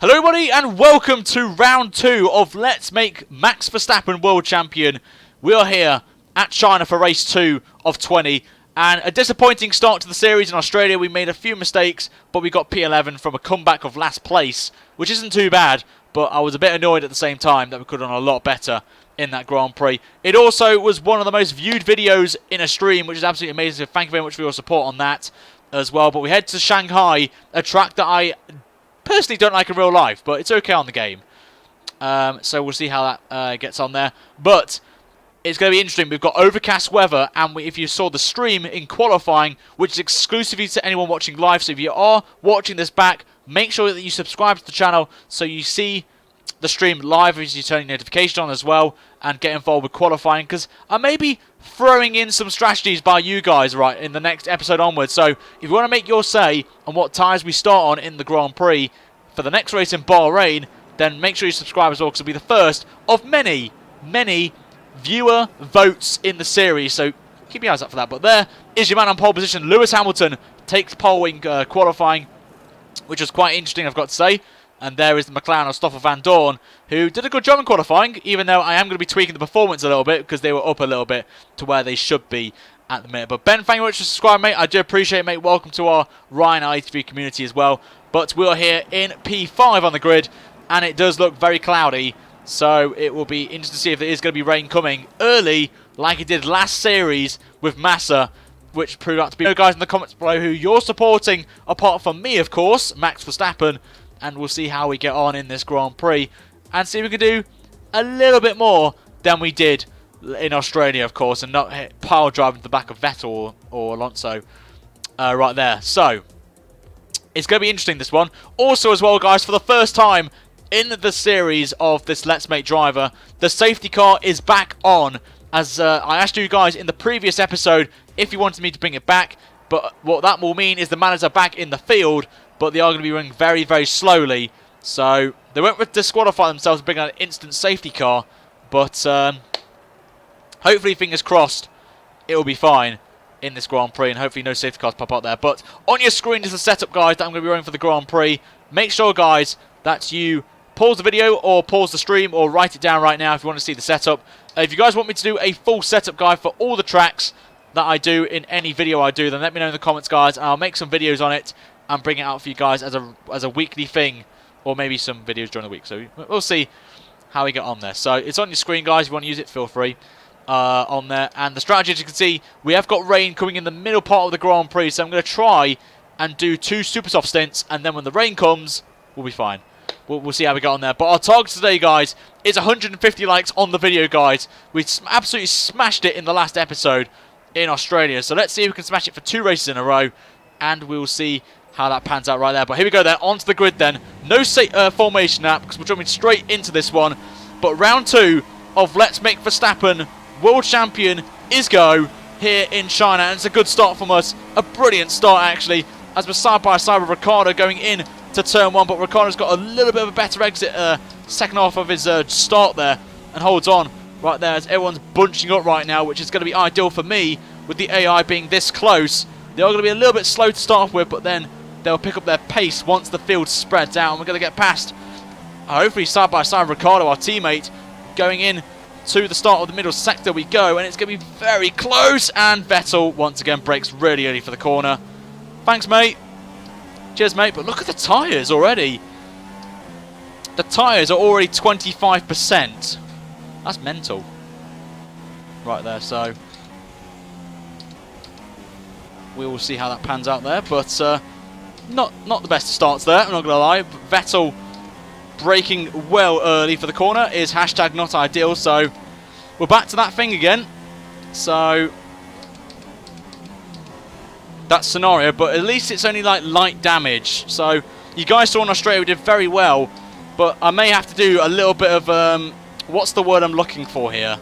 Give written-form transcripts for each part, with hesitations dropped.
Hello everybody and welcome to round 2 of Let's Make Max Verstappen World Champion. We are here at China for race 2 of 20 and a disappointing start to the series in Australia. We made a few mistakes but we got P11 from a comeback of last place, which isn't too bad, but I was a bit annoyed at the same time that we could have done a lot better in that Grand Prix. It also was one of the most viewed videos in a stream, which is absolutely amazing, so thank you very much for your support on that as well. But we head to Shanghai, a track that I personally don't like in real life, but it's okay on the game. So we'll see how that gets on there. But it's going to be interesting. We've got overcast weather, and if you saw the stream in qualifying, which is exclusively to anyone watching live, so if you are watching this back, make sure that you subscribe to the channel so you see the stream live as you turn your notification on as well, and get involved with qualifying, because I may be throwing in some strategies by you guys right in the next episode onwards. So if you want to make your say on what tyres we start on in the Grand Prix for the next race in Bahrain, then make sure you subscribe as well, because it'll be the first of many viewer votes in the series, so keep your eyes up for that. But there is your man on pole position. Lewis Hamilton takes pole in qualifying, which was quite interesting, I've got to say. And there is the McLaren of Stoffel Van Dorn, who did a good job in qualifying, even though I am going to be tweaking the performance a little bit because they were up a little bit to where they should be at the minute. But Ben, thank you very much for subscribing, mate. I do appreciate it, mate. Welcome to our Ryan ITV community as well. But we are here in P5 on the grid, and it does look very cloudy. So it will be interesting to see if there is going to be rain coming early, like it did last series with Massa, which proved out to be. You know, guys in the comments below who you're supporting, apart from me, of course, Max Verstappen. And we'll see how we get on in this Grand Prix and see if we can do a little bit more than we did in Australia, of course, and not hit pile drive into the back of Vettel or Alonso right there. So it's going to be interesting, this one. Also as well, guys, for the first time in the series of this Let's Make driver, the safety car is back on. As I asked you guys in the previous episode if you wanted me to bring it back, but what that will mean is the managers are back in the field, but they are going to be running very slowly. So they won't disqualify themselves and bring out an instant safety car. But hopefully, fingers crossed, it will be fine in this Grand Prix. And hopefully no safety cars pop up there. But on your screen is the setup, guys, that I'm going to be running for the Grand Prix. Make sure, guys, that you pause the video or pause the stream or write it down right now if you want to see the setup. If you guys want me to do a full setup guide for all the tracks that I do in any video I do, then let me know in the comments, guys. And I'll make some videos on it and bring it out for you guys as a weekly thing, or maybe some videos during the week. So we'll see how we get on there. So it's on your screen, guys. If you want to use it, feel free on there. And the strategy, as you can see, we have got rain coming in the middle part of the Grand Prix. So I'm going to try and do 2 super soft stints, and then when the rain comes, we'll be fine. We'll see how we get on there. But our target today, guys, is 150 likes on the video, guys. We absolutely smashed it in the last episode in Australia. So let's see if we can smash it for 2 races in a row, and we'll see how that pans out right there. But here we go then, onto the grid then. No formation app, because we're jumping straight into this one. But round 2 of Let's Make Verstappen World Champion is go here in China. And it's a good start from us. A brilliant start, actually, as we're side by side with Ricciardo going in to turn 1. But Ricciardo's got a little bit of a better exit second half of his start there, and holds on right there as everyone's bunching up right now, which is going to be ideal for me with the AI being this close. They are going to be a little bit slow to start off with, but then they'll pick up their pace once the field spreads out. And we're going to get past, hopefully side by side, Ricciardo, our teammate, going in to the start of the middle sector we go. And it's going to be very close. And Vettel, once again, brakes really early for the corner. Thanks, mate. Cheers, mate. But look at the tyres already. The tyres are already 25%. That's mental. Right there, so we will see how that pans out there. But not the best of starts there, I'm not going to lie. Vettel braking well early for the corner is hashtag not ideal. So we're back to that thing again. So that scenario, but at least it's only like light damage. So you guys saw in Australia we did very well, but I may have to do a little bit of what's the word I'm looking for here?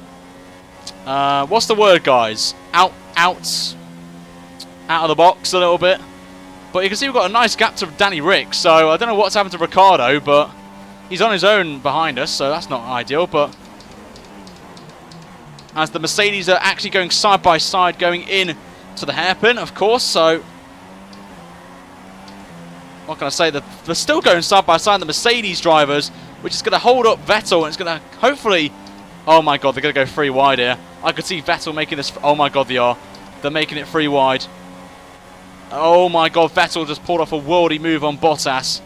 What's the word, guys? Out of the box a little bit. But you can see we've got a nice gap to Danny Rick, so I don't know what's happened to Ricciardo, but he's on his own behind us, so that's not ideal. But as the Mercedes are actually going side by side, going in to the hairpin, of course, so what can I say? They're still going side by side, the Mercedes drivers, which is going to hold up Vettel, and it's going to hopefully... Oh my god, they're going to go 3 wide here. I could see Vettel making this... Oh my god, they are. They're making it 3 wide. Oh my god, Vettel just pulled off a worldy move on Bottas.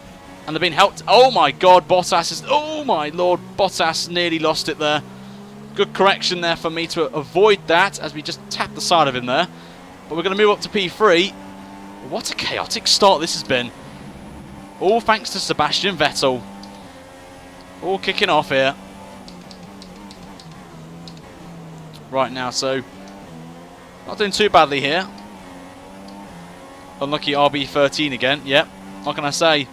And they're being helped. Oh my god, Bottas is... Oh my lord, Bottas nearly lost it there. Good correction there for me to avoid that, as we just tapped the side of him there. But we're going to move up to P3. What a chaotic start this has been. All thanks to Sebastian Vettel. All kicking off here. Right now, so... Not doing too badly here. Unlucky RB13 again. Yep. What can I say?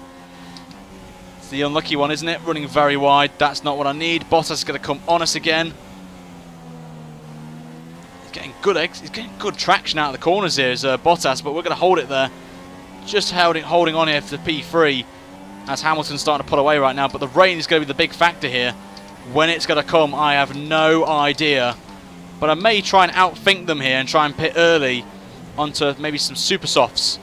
It's the unlucky one, isn't it? Running very wide. That's not what I need. Bottas is going to come on us again. He's getting good traction out of the corners here, is Bottas, but we're going to hold it there. Just holding on here for the P3 as Hamilton's starting to pull away right now. But the rain is going to be the big factor here. When it's going to come, I have no idea. But I may try and outthink them here and try and pit early onto maybe some super softs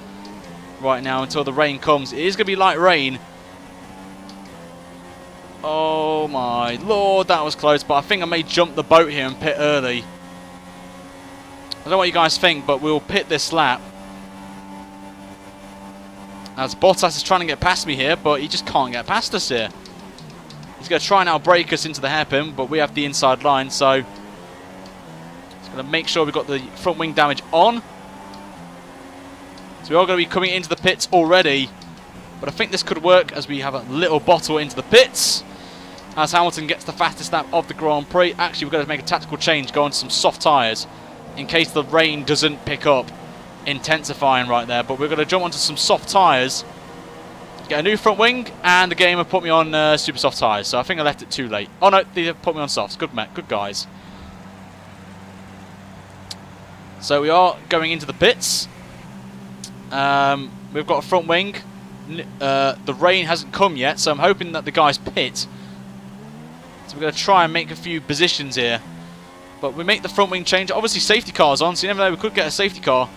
right now until the rain comes. It is going to be light rain. Oh my lord, that was close. But I think I may jump the boat here and pit early. I don't know what you guys think, but we'll pit this lap. As Bottas is trying to get past me here, but he just can't get past us here. He's going to try and outbrake us into the hairpin, but we have the inside line, so... Going to make sure we've got the front wing damage on. So we are going to be coming into the pits already. But I think this could work as we have a little bottle into the pits. As Hamilton gets the fastest lap of the Grand Prix. Actually, we're going to make a tactical change, go on to some soft tyres. In case the rain doesn't pick up. Intensifying right there. But we're going to jump onto some soft tyres. Get a new front wing. And the game have put me on super soft tyres. So I think I left it too late. Oh no, they have put me on softs. Good guys. So we are going into the pits. We've got a front wing. The rain hasn't come yet, so I'm hoping that the guys pit. So we're going to try and make a few positions here. But we make the front wing change. Obviously safety car's on, so you never know, we could get a safety car.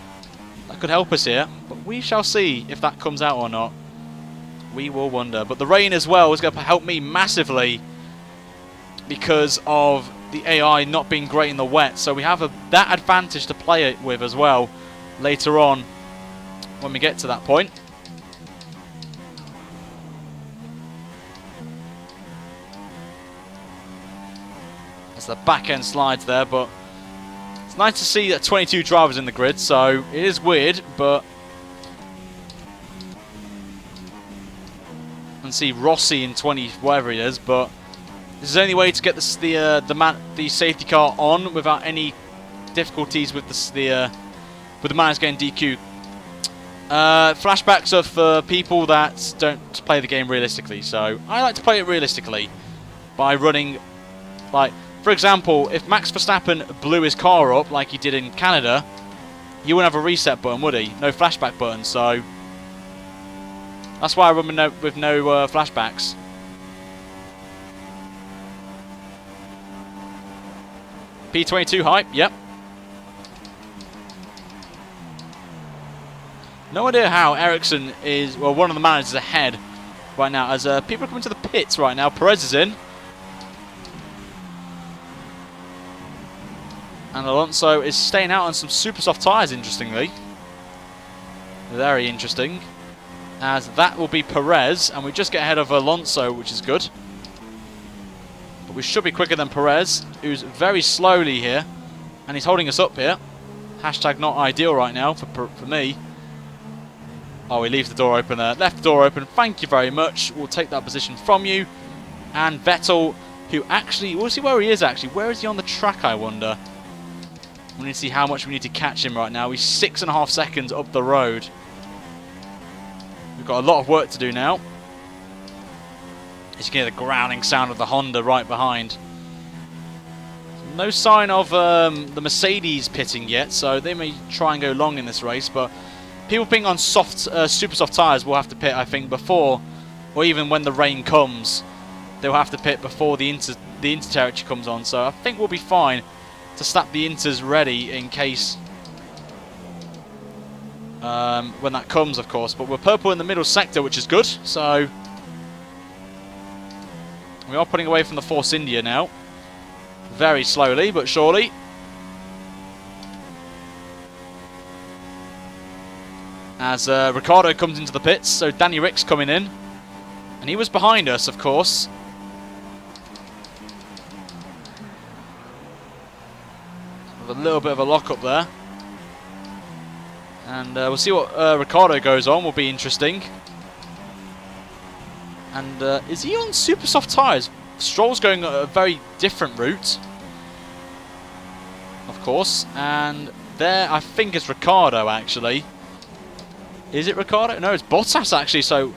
That could help us here. But we shall see if that comes out or not. We will wonder. But the rain as well is going to help me massively because of the AI not being great in the wet, so we have that advantage to play it with as well later on when we get to that point. As the back end slides there, but it's nice to see that 22 drivers in the grid, so it is weird, but and see Rossi in 20 whatever he is, but this is the only way to get the safety car on without any difficulties with the man who's getting DQ. Flashbacks are for people that don't play the game realistically, so I like to play it realistically by running, like, for example, if Max Verstappen blew his car up like he did in Canada, he wouldn't have a reset button, would he? No flashback button, so that's why I run with no flashbacks. P22 hype, yep. No idea how Ericsson is, well, one of the managers ahead right now, as people are coming to the pits right now. Perez is in. And Alonso is staying out on some super soft tyres, interestingly. Very interesting. As that will be Perez, and we just get ahead of Alonso, which is good. But we should be quicker than Perez, who's very slowly here. And he's holding us up here. Hashtag not ideal right now for me. Oh, he leaves the door open there. Left the door open. Thank you very much. We'll take that position from you. And Vettel, who actually... We'll see where he is, actually. Where is he on the track, I wonder? We need to see how much we need to catch him right now. He's 6.5 seconds up the road. We've got a lot of work to do now. As you can hear the growling sound of the Honda right behind. No sign of the Mercedes pitting yet, so they may try and go long in this race, but people being on soft, super soft tyres will have to pit, I think, before, or even when the rain comes, they'll have to pit before the inter territory comes on, so I think we'll be fine to slap the inters ready in case when that comes, of course. But we're purple in the middle sector, which is good. So we are putting away from the Force India now. Very slowly, but surely. As Ricciardo comes into the pits, so Danny Rick's coming in. And he was behind us, of course. With a little bit of a lock-up there. And we'll see what Ricciardo goes on, will be interesting. And is he on super soft tyres? Stroll's going a very different route. Of course. And there, I think it's Ricciardo, actually. Is it Ricciardo? No, it's Bottas, actually. So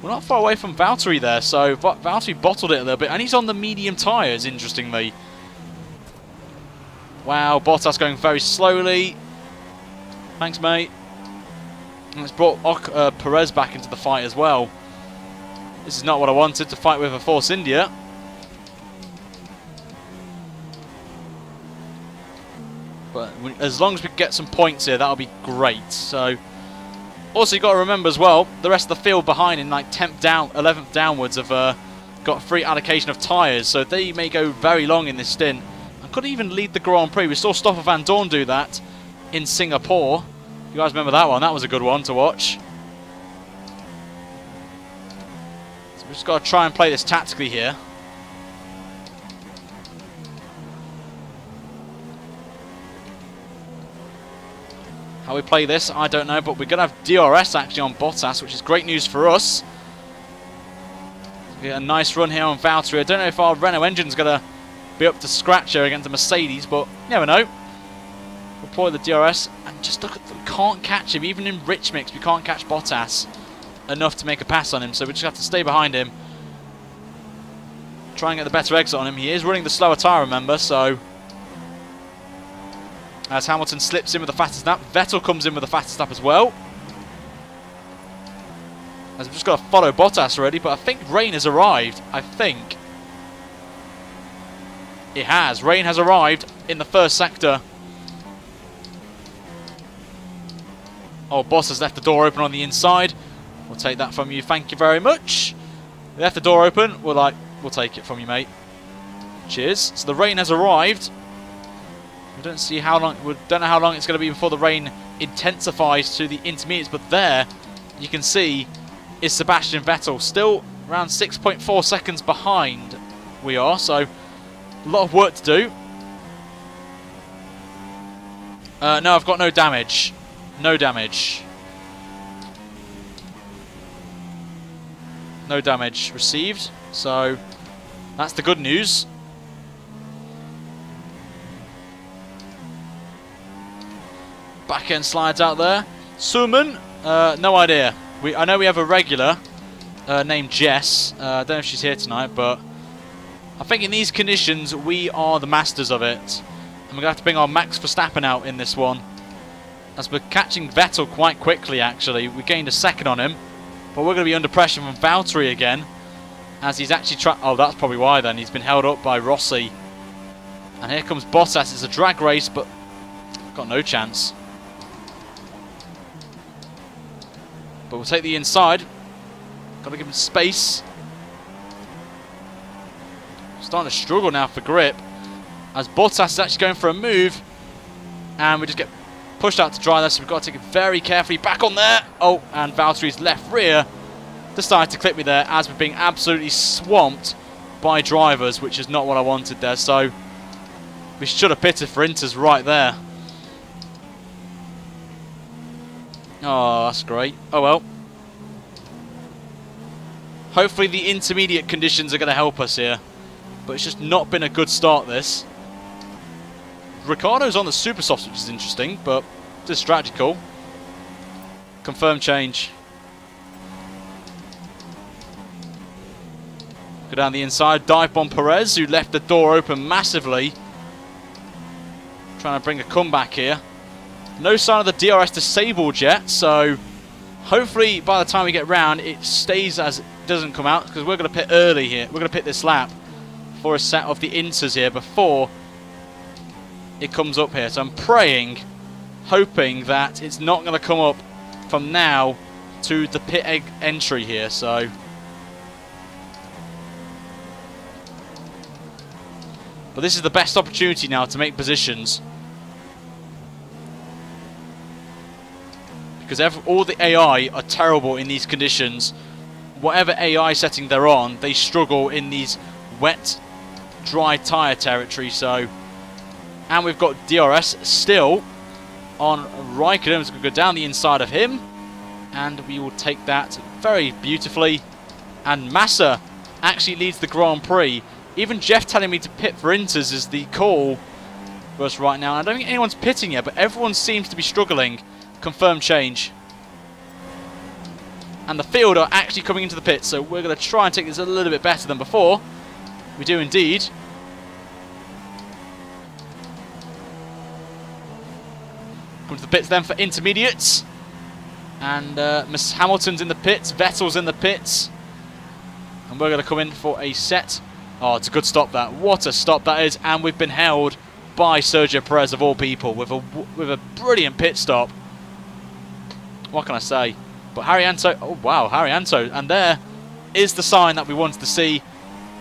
we're not far away from Valtteri there. So Valtteri bottled it a little bit. And he's on the medium tyres, interestingly. Wow, Bottas going very slowly. Thanks, mate. And it's brought Perez back into the fight as well. This is not what I wanted, to fight with a Force India. But as long as we get some points here, that'll be great. So, also, you've got to remember as well, the rest of the field behind in like 10th down, 11th downwards have got free allocation of tyres. So they may go very long in this stint. I could even lead the Grand Prix. We saw Stoffel Van Dorn do that in Singapore. You guys remember that one? That was a good one to watch. So we've just got to try and play this tactically here. How we play this, I don't know, but we're going to have DRS actually on Bottas, which is great news for us. We get a nice run here on Valtteri. I don't know if our Renault engine's going to be up to scratch here against the Mercedes, but you never know. Deploy the DRS, and just look at we can't catch him. Even in rich mix, we can't catch Bottas enough to make a pass on him, so we just have to stay behind him. Try and get the better exit on him. He is running the slower tyre, remember, so... As Hamilton slips in with the fastest lap, Vettel comes in with the fastest lap as well. As we've just got to follow Bottas already, but I think rain has arrived. I think. It has. Rain has arrived in the first sector. Oh, Boss has left the door open on the inside. We'll take that from you. Thank you very much. We left the door open. We'll take it from you, mate. Cheers. So the rain has arrived. We don't see how long. We don't know how long it's going to be before the rain intensifies to the intermediates. But there, you can see, is Sebastian Vettel still around 6.4 seconds behind. We are, so a lot of work to do. No, I've got no damage. No damage. No damage received. So that's the good news. Back end slides out there. Suman, no idea. I know we have a regular named Jess. I don't know if she's here tonight, but I think in these conditions we are the masters of it. And we're going to have to bring our Max Verstappen out in this one. As we're catching Vettel quite quickly, actually. We gained a second on him. But we're going to be under pressure from Valtteri again. As he's actually trying... Oh, that's probably why then. He's been held up by Rossi. And here comes Bottas. It's a drag race, but got no chance. But we'll take the inside. Got to give him space. Starting to struggle now for grip. As Bottas is actually going for a move. And we just get pushed out to dry there, so we've got to take it very carefully. Back on there. Oh, and Valtteri's left rear decided to clip me there as we're being absolutely swamped by drivers, which is not what I wanted there. So we should have pitted for Inters right there. Oh, that's great. Oh well. Hopefully the intermediate conditions are going to help us here. But it's just not been a good start, this. Ricciardo's on the super softs, which is interesting, but just strategical. Confirm change. Go down the inside, dive bomb Perez, who left the door open massively. Trying to bring a comeback here. No sign of the DRS disabled yet, so hopefully by the time we get round, it stays as it doesn't come out, because we're going to pit early here. We're going to pit this lap for a set of the Inters here before it comes up here. So I'm praying, hoping that it's not going to come up from now to the pit entry here. So but this is the best opportunity now to make positions, because all the AI are terrible in these conditions. Whatever AI setting they're on, they struggle in these wet, dry tyre territory. So, and we've got DRS still on Raikkonen. So we go down the inside of him, and we will take that very beautifully. And Massa actually leads the Grand Prix. Even Jeff telling me to pit for Inters is the call for us right now. I don't think anyone's pitting yet, but everyone seems to be struggling. Confirmed change. And the field are actually coming into the pit, so we're going to try and take this a little bit better than before. We do indeed. Come to the pits then for intermediates. And Miss Hamilton's in the pits, Vettel's in the pits. And we're going to come in for a set. Oh, it's a good stop that. What a stop that is. And we've been held by Sergio Perez of all people with a brilliant pit stop. What can I say? But Haryanto, oh wow, Haryanto, and there is the sign that we wanted to see.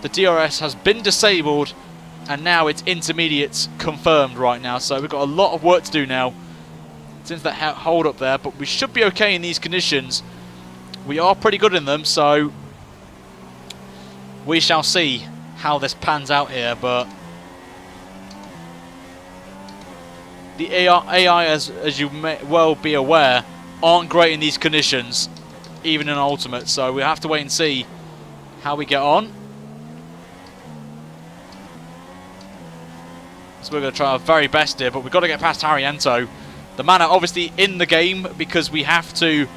The DRS has been disabled, and now it's intermediates confirmed right now. So we've got a lot of work to do now since that hold up there, but we should be okay in these conditions. We are pretty good in them, so we shall see how this pans out here. But the AI as you may well be aware, aren't great in these conditions, even in Ultimate, so we have to wait and see how we get on. So we're going to try our very best here, but we've got to get past Haryanto. The man are obviously in the game because we have to,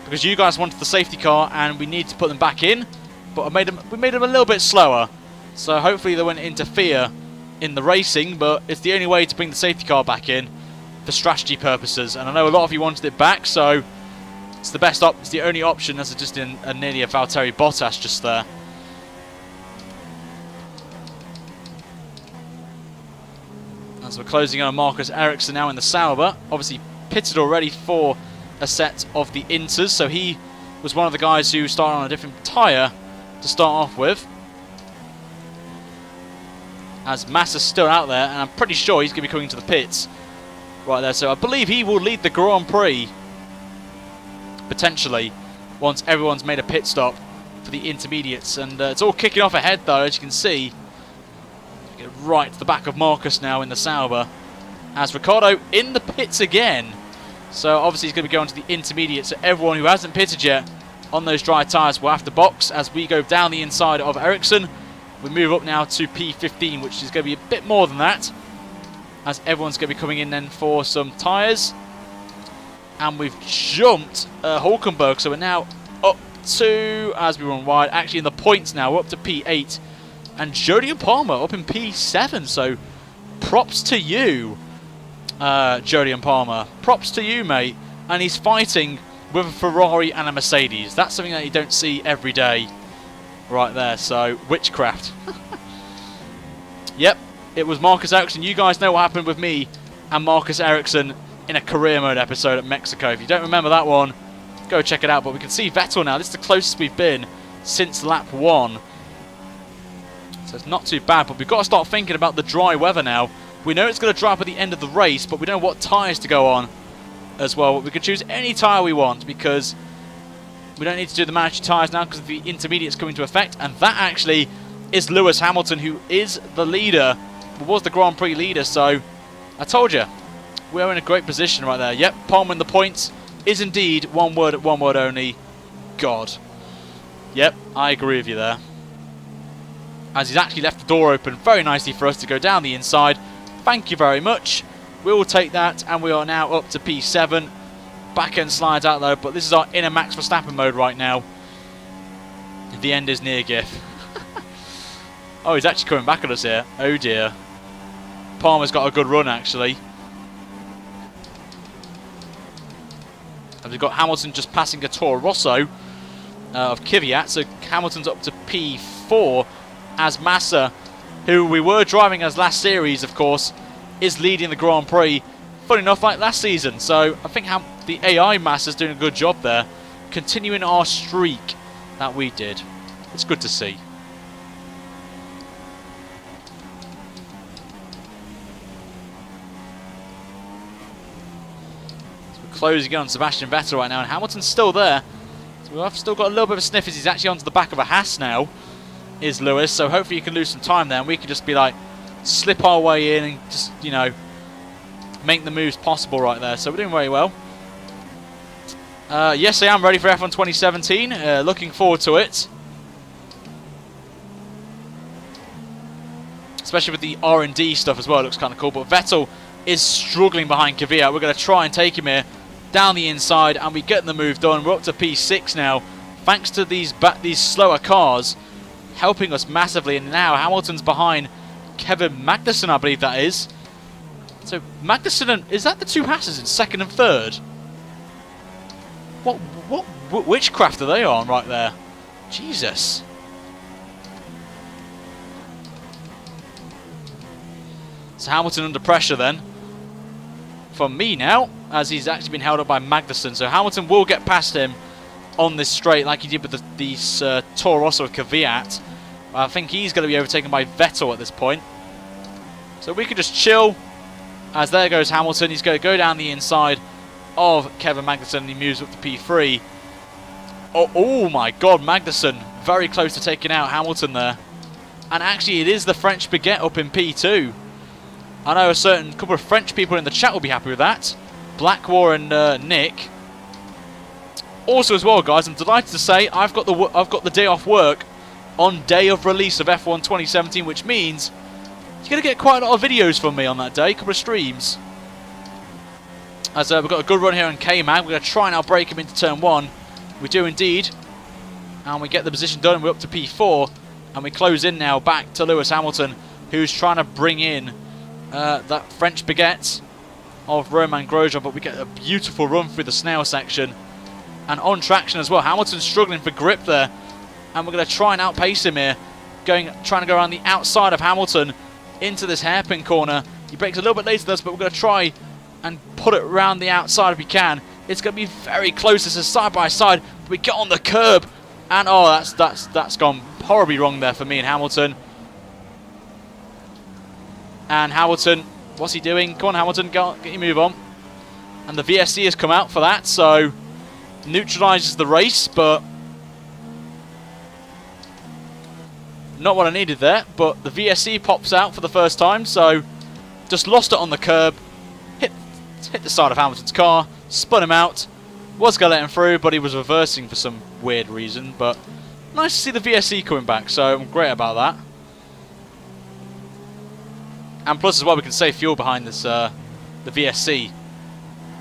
because you guys wanted the safety car and we need to put them back in, but we made them a little bit slower, so hopefully they won't interfere in the racing, but it's the only way to bring the safety car back in for strategy purposes, and I know a lot of you wanted it back, so it's the best it's the only option, as just in nearly a Valtteri Bottas just there. As we're closing on Marcus Ericsson now in the Sauber, obviously pitted already for a set of the Inters, so he was one of the guys who started on a different tyre to start off with. As Massa's still out there, and I'm pretty sure he's going to be coming to the pits right there, so I believe he will lead the Grand Prix potentially once everyone's made a pit stop for the intermediates. And it's all kicking off ahead though, as you can see. Get right to the back of Marcus now in the Sauber, as Ricciardo in the pits again. So obviously he's going to be going to the intermediates, so everyone who hasn't pitted yet on those dry tyres will have to box as we go down the inside of Ericsson. We move up now to P15, which is going to be a bit more than that, as everyone's going to be coming in then for some tyres. And we've jumped Hulkenberg, so we're now up to, as we run wide, actually in the points now, we're up to P8. And Jody and Palmer up in P7, so props to you, Jody and Palmer. Props to you, mate. And he's fighting with a Ferrari and a Mercedes. That's something that you don't see every day right there, so witchcraft. Yep. It was Marcus Ericsson. You guys know what happened with me and Marcus Ericsson in a career mode episode at Mexico. If you don't remember that one, go check it out. But we can see Vettel now. This is the closest we've been since lap 1. So it's not too bad, but we've got to start thinking about the dry weather now. We know it's going to dry up at the end of the race, but we don't know what tyres to go on as well. We can choose any tyre we want because we don't need to do the mandatory tyres now because the intermediates come into effect. And that actually is Lewis Hamilton, who is the leader, was the Grand Prix leader. So I told you, we're in a great position right there. Yep, Palmer in the points is indeed one word only, God. Yep, I agree with you there. As he's actually left the door open very nicely for us to go down the inside. Thank you very much. We will take that, and we are now up to P7. Back end slides out though, but this is our inner Max Verstappen mode right now. The end is near, GIF. Oh, he's actually coming back at us here. Oh dear. Palmer's got a good run actually. And we've got Hamilton just passing a Toro Rosso of Kvyat, so Hamilton's up to P4 as Massa, who we were driving as last series, of course, is leading the Grand Prix. Funny enough, like last season. So I think the AI Masters doing a good job there, continuing our streak that we did. It's good to see. So we're closing in on Sebastian Vettel right now, and Hamilton's still there. So we've still got a little bit of a sniff as he's actually onto the back of a Haas now, is Lewis. So hopefully you can lose some time there, and we can just be like, slip our way in and just, you know, make the moves possible right there. So we're doing very well. Yes, I am ready for F1 2017. Looking forward to it. Especially with the R&D stuff as well. It looks kind of cool. But Vettel is struggling behind Kvyat. We're going to try and take him here down the inside. And we get the move done. We're up to P6 now. Thanks to these slower cars helping us massively. And now Hamilton's behind Kevin Magnussen, I believe that is. So Magnussen, is that the two Hasses in second and third? What witchcraft are they on right there? Jesus. So Hamilton under pressure then. From me now, as he's actually been held up by Magnussen. So Hamilton will get past him on this straight like he did with the Toro Rosso of Kvyat. I think he's going to be overtaken by Vettel at this point. So we can just chill. As there goes Hamilton. He's going to go down the inside of Kevin Magnussen, and he moves up to P3. Oh my God, Magnussen very close to taking out Hamilton there. And actually it is the French Baguette up in P2. I know a certain couple of French people in the chat will be happy with that. Blackwar and Nick. Also as well, guys, I'm delighted to say I've got the day off work on day of release of F1 2017, which means you're going to get quite a lot of videos from me on that day, a couple of streams. As we've got a good run here on K-Mag. We're going to try and outbrake him into turn 1. We do indeed. And we get the position done, and we're up to P4. And we close in now back to Lewis Hamilton, who's trying to bring in that French Baguette of Romain Grosjean. But we get a beautiful run through the snail section. And on traction as well. Hamilton's struggling for grip there. And we're going to try and outpace him here. Trying to go around the outside of Hamilton into this hairpin corner. He breaks a little bit later than us, but we're going to try and put it around the outside if we can. It's going to be very close. This is side by side. We get on the curb, and oh, that's gone horribly wrong there for me and Hamilton. And Hamilton, what's he doing? Come on, Hamilton, get your move on. And the VSC has come out for that, so neutralises the race, but not what I needed there. But the VSC pops out for the first time, so just lost it on the curb. Hit the side of Hamilton's car, spun him out, was going to let him through, but he was reversing for some weird reason. But nice to see the VSC coming back, so I'm great about that. And plus as well, we can save fuel behind this the VSC.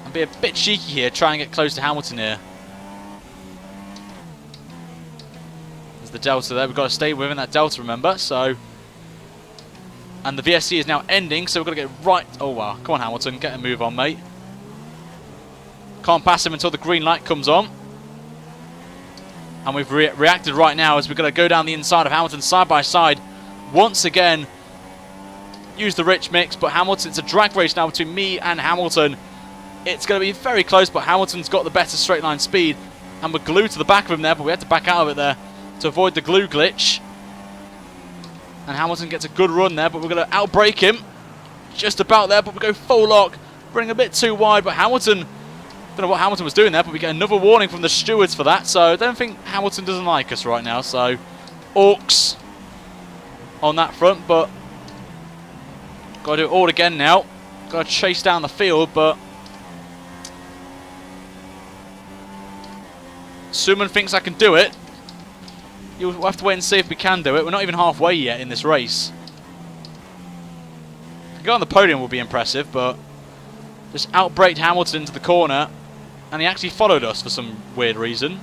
And be a bit cheeky here, try and get close to Hamilton here. There's the delta there, we've got to stay within that delta, remember, so... And the VSC is now ending, so we've got to get right... Oh, wow. Come on, Hamilton. Get a move on, mate. Can't pass him until the green light comes on. And we've reacted right now as we're going to go down the inside of Hamilton side by side. Once again, use the rich mix, but Hamilton... It's a drag race now between me and Hamilton. It's going to be very close, but Hamilton's got the better straight line speed. And we're glued to the back of him there, but we had to back out of it there to avoid the glue glitch. And Hamilton gets a good run there, but we're going to outbrake him. Just about there, but we go full lock. Bring a bit too wide, but Hamilton... Don't know what Hamilton was doing there, but we get another warning from the stewards for that. So I don't think Hamilton doesn't like us right now. So, Orcs on that front, but... Got to do it all again now. Got to chase down the field, but... Suman thinks I can do it. You'll have to wait and see if we can do it. We're not even halfway yet in this race. If we go on the podium will be impressive, but just outbraked Hamilton into the corner, and he actually followed us for some weird reason.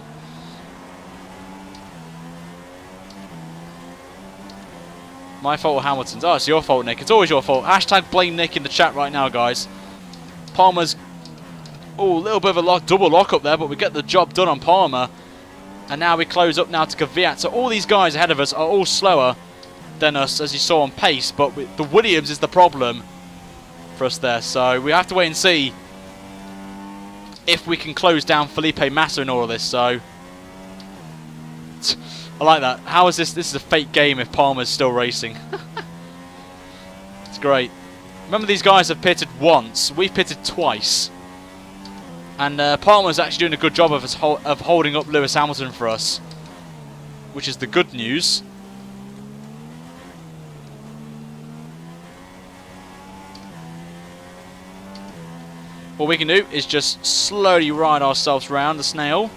My fault or Hamilton's? Oh, it's your fault, Nick. It's always your fault. Hashtag blame Nick in the chat right now, guys. Palmer's... Oh, a little bit of a double lock up there, but we get the job done on Palmer. And now we close up now to Kvyat. So all these guys ahead of us are all slower than us, as you saw on pace. But the Williams is the problem for us there. So we have to wait and see if we can close down Felipe Massa in all of this. So I like that. How is this? This is a fake game if Palmer's still racing. It's great. Remember, these guys have pitted once. We've pitted twice. And Palmer's actually doing a good job of holding up Lewis Hamilton for us, which is the good news. What we can do is just slowly ride ourselves round the snail.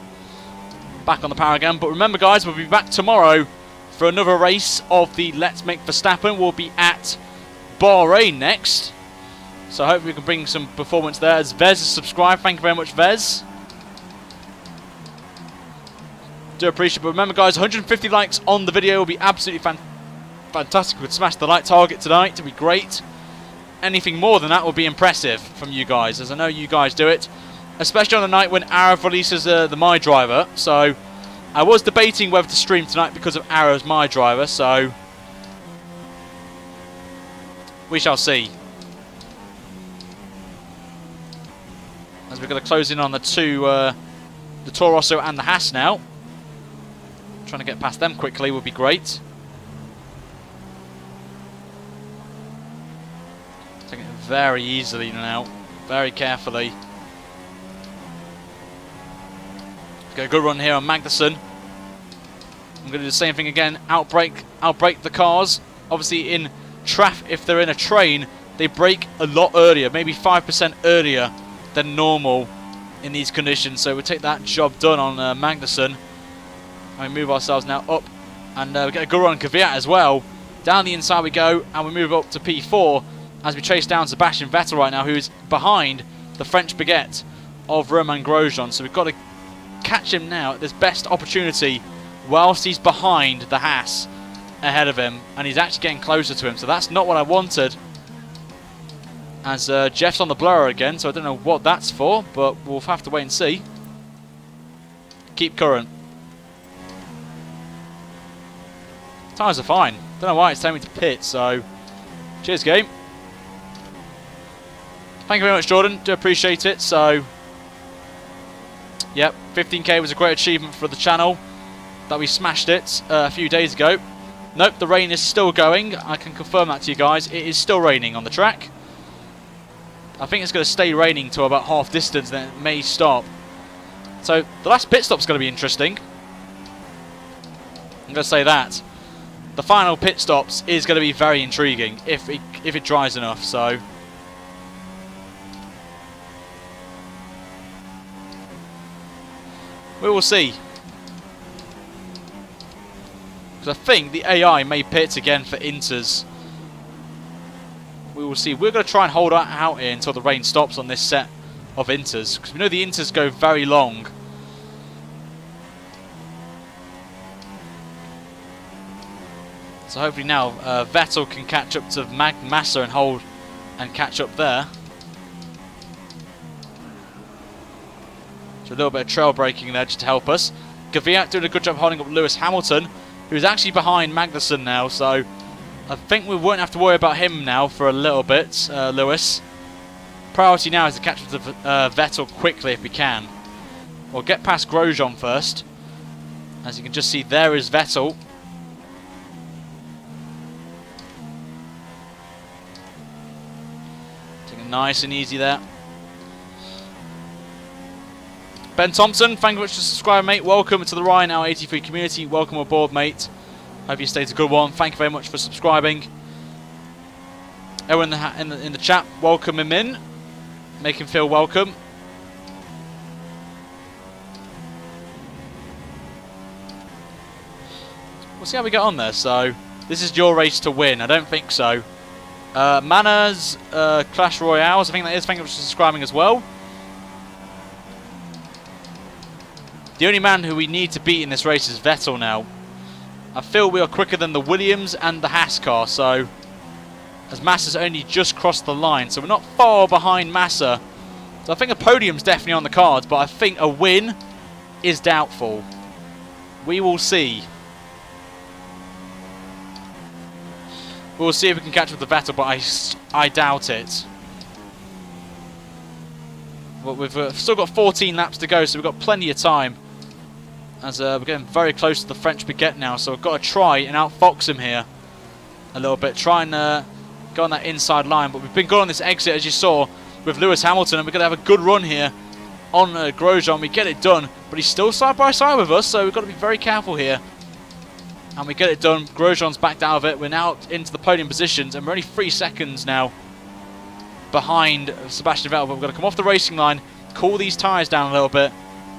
Back on the power again. But remember, guys, we'll be back tomorrow for another race of the Let's Make Verstappen. We'll be at Bahrain next. So hopefully we can bring some performance there. As Vez has subscribed, thank you very much, Vez. Do appreciate it. But remember, guys, 150 likes on the video will be absolutely fantastic. We could smash the like target tonight. It'd be great. Anything more than that will be impressive from you guys, as I know you guys do it, especially on the night when Arav releases the My Driver. So I was debating whether to stream tonight because of Arav's My Driver, so we shall see. As we're going to close in on the two, the Toro Rosso and the Haas now. Trying to get past them quickly would be great. Taking it very easily now, very carefully. Get a good run here on Magnussen. I'm going to do the same thing again. Outbrake the cars. Obviously, in traffic, if they're in a train, they brake a lot earlier, maybe 5% earlier than normal in these conditions. So we'll take that job done on Magnussen. And we move ourselves now up, and we get a good run on Kvyat as well. Down the inside we go, and we move up to P4 as we chase down Sebastian Vettel right now, who's behind the French baguette of Romain Grosjean. So we've got to catch him now at this best opportunity whilst he's behind the Haas ahead of him, and he's actually getting closer to him. So that's not what I wanted. As Jeff's on the blower again, so I don't know what that's for, but we'll have to wait and see. Keep current. Tyres are fine. Don't know why it's telling me to pit, so cheers, game. Thank you very much, Jordan. Do appreciate it. So, yep, 15k was a great achievement for the channel that we smashed it a few days ago. Nope, the rain is still going. I can confirm that to you guys. It is still raining on the track. I think it's going to stay raining to about half distance, then it may stop. So the last pit stop's going to be interesting. I'm going to say that. The final pit stops is going to be very intriguing if it dries enough. So we will see. Because I think the AI may pit again for Inters. We will see. We're going to try and hold out here until the rain stops on this set of Inters, because we know the Inters go very long. So hopefully now Vettel can catch up to Massa and hold and catch up there. So a little bit of trail braking there just to help us. Kvyat doing a good job holding up Lewis Hamilton, who's actually behind Magnussen now. So I think we won't have to worry about him now for a little bit, Lewis. Priority now is to catch up to Vettel quickly if we can. We'll get past Grosjean first. As you can just see, there is Vettel. Nice and easy there. Ben Thompson, thank you very much for subscribing, mate. Welcome to the Ryan Hour 83 community. Welcome aboard, mate. Hope you stayed a good one. Thank you very much for subscribing. Everyone in the chat, welcome him in. Make him feel welcome. We'll see how we get on there. So this is your race to win. I don't think so. Manners, Clash Royales, I think that is. Thank you for subscribing as well. The only man who we need to beat in this race is Vettel now. I feel we are quicker than the Williams and the Haas car, so as Massa's only just crossed the line, so we're not far behind Massa. So I think a podium's definitely on the cards, but I think a win is doubtful. We will see. We'll see if we can catch up with the Vettel, but I doubt it. But we've still got 14 laps to go, so we've got plenty of time. As we're getting very close to the French baguette now, so we've got to try and outfox him here a little bit. Try and go on that inside line. But we've been good on this exit, as you saw, with Lewis Hamilton, and we're going to have a good run here on Grosjean. We get it done, but he's still side by side with us, so we've got to be very careful here. And we get it done. Grosjean's backed out of it. We're now into the podium positions, and we're only 3 seconds now behind Sebastian Vettel. But we've got to come off the racing line, cool these tyres down a little bit.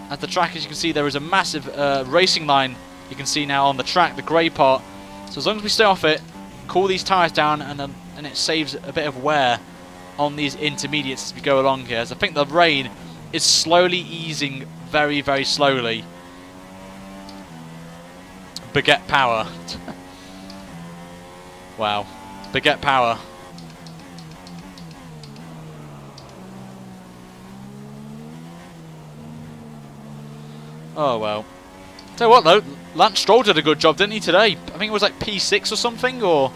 At the track, as you can see, there is a massive racing line you can see now on the track, the grey part. So as long as we stay off it, cool these tyres down, and it saves a bit of wear on these intermediates as we go along here. So I think the rain is slowly easing very, very slowly. Baguette power. Wow. Baguette power. Oh well. Tell you what though, Lance Stroll did a good job, didn't he, today? I think it was like P6 or something, or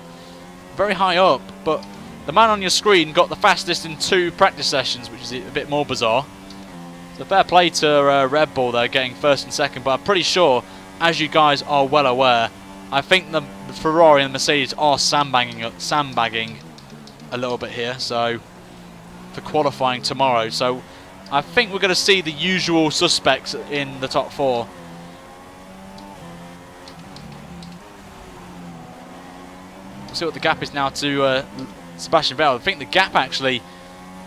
very high up. But the man on your screen got the fastest in 2 practice sessions, which is a bit more bizarre. So fair play to Red Bull there, getting first and second. But I'm pretty sure, as you guys are well aware, I think the Ferrari and the Mercedes are sandbagging a little bit here. So for qualifying tomorrow, so I think we're going to see the usual suspects in the top 4. We'll see what the gap is now to Sebastian Vettel. I think the gap actually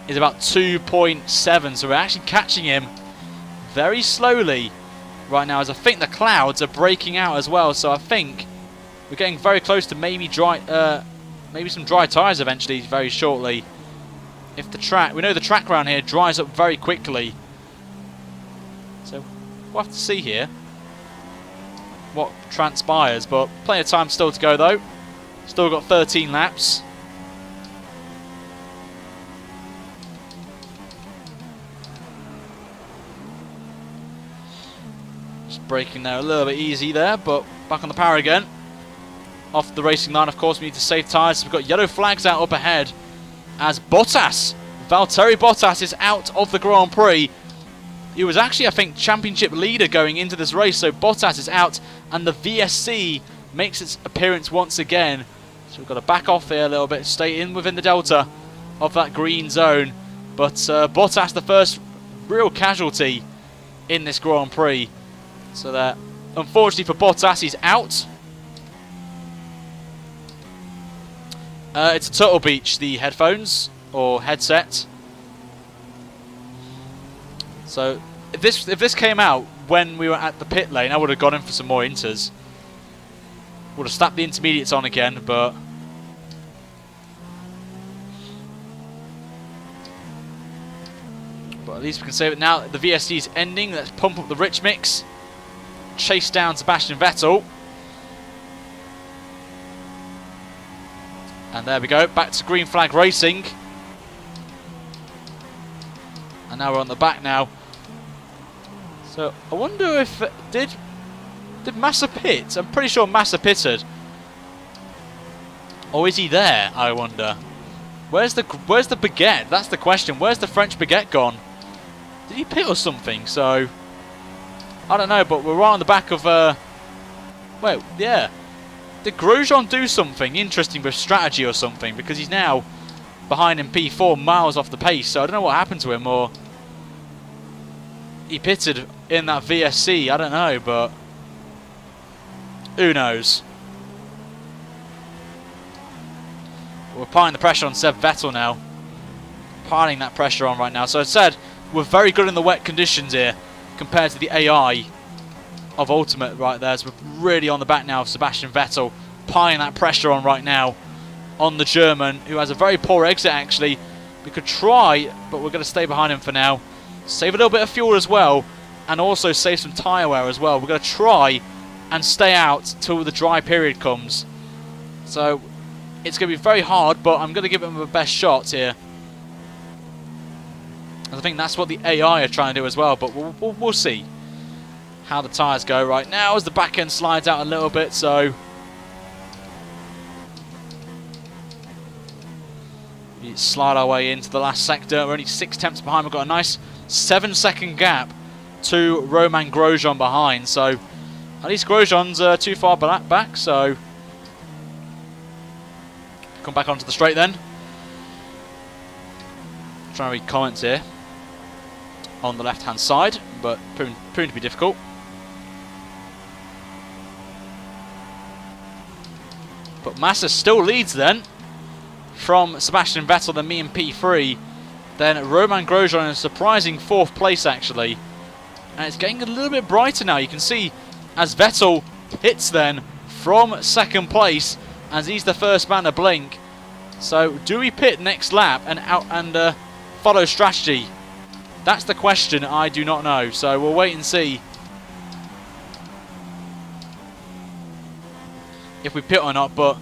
is about 2.7, so we're actually catching him very slowly right now, as I think the clouds are breaking out as well. So I think we're getting very close to maybe some dry tyres eventually, very shortly. If the track, we know the track around here dries up very quickly, so we'll have to see here what transpires. But plenty of time still to go though. Still got 13 laps. Just braking there a little bit easy there, but back on the power again. Off the racing line, of course, we need to save tyres. So we've got yellow flags out up ahead as Bottas, Valtteri Bottas, is out of the Grand Prix. He was actually, I think, championship leader going into this race, so Bottas is out, and the VSC makes its appearance once again. So we've got to back off here a little bit, stay in within the delta of that green zone. But Bottas, the first real casualty in this Grand Prix. So that, unfortunately for Bottas, he's out. It's a Turtle Beach, the headphones or headset. So if this came out when we were at the pit lane, I would have gone in for some more inters. Would have slapped the intermediates on again, but at least we can save it now. The VSC is ending. Let's pump up the rich mix. Chase down Sebastian Vettel. And there we go, back to green flag racing. And now we're on the back now. So I wonder if did Massa pit? I'm pretty sure Massa pitted. Or is he there? I wonder. Where's the baguette? That's the question. Where's the French baguette gone? Did he pit or something? So I don't know, but we're right on the back of wait, yeah. Did Grosjean do something interesting with strategy or something? Because he's now behind in P4, miles off the pace. So I don't know what happened to him, or he pitted in that VSC. I don't know, but who knows? We're applying the pressure on Seb Vettel now. Piling that pressure on right now. So I said we're very good in the wet conditions here compared to the AI of Ultimate right there. So we're really on the back now of Sebastian Vettel, piling that pressure on right now on the German, who has a very poor exit actually. We could try, but we're going to stay behind him for now. Save a little bit of fuel as well, and also save some tyre wear as well. We're going to try and stay out till the dry period comes. So it's going to be very hard, but I'm going to give him the best shot here. And I think that's what the AI are trying to do as well, but we'll see how the tyres go right now as the back end slides out a little bit. So we slide our way into the last sector. We're only 6 tenths behind. We've got a nice 7-second gap to Romain Grosjean behind. So at least Grosjean's too far back. So come back onto the straight then. Trying to read comments here on the left-hand side, but proving to be difficult. But Massa still leads then from Sebastian Vettel, then me and P3. Then Romain Grosjean in a surprising 4th place actually. And it's getting a little bit brighter now. You can see as Vettel hits then from 2nd place as he's the first man to blink. So do we pit next lap and follow strategy? That's the question. I do not know. So we'll wait and see if we pit or not, but